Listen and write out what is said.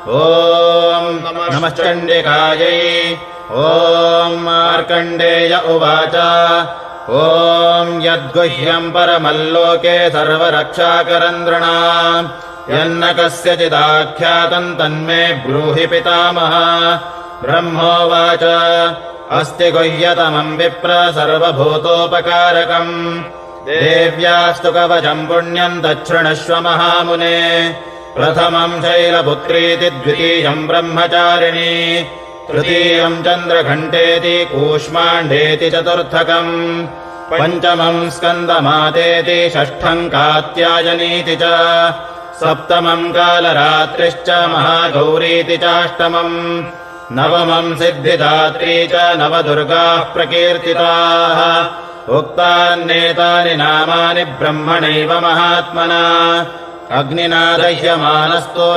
ॐ नमश्चण्डिकायै ॐ मार्कण्डेय उवाच ॐ यद्गुह्यम् परमल्लोके सर्वरक्षाकरम् नृणाम् यन्न कस्यचिदाख्यातम् तन्मे ब्रूहि पितामह ब्रह्मोवाच अस्ति गुह्यतमम् विप्र सर्वभूतोपकारकम् देव्यास्तु कवचम् पुण्यम् तच्छृणुष्व महामुने प्रथमम् शैलपुत्रीति द्वितीयम् ब्रह्मचारिणी तृतीयम् चन्द्रघण्टेति कूष्माण्डेति चतुर्थकम् पञ्चमम् स्कन्दमातेति षष्ठम् कात्यायनीति च सप्तमम् कालरात्रिश्च महागौरीति चाष्टमम् नवमम् सिद्धिदात्री च नवदुर्गाः प्रकीर्तिताः उक्तान्नेतानि नामानि ब्रह्मणैव महात्मना अग्निना दह्यमानस्तो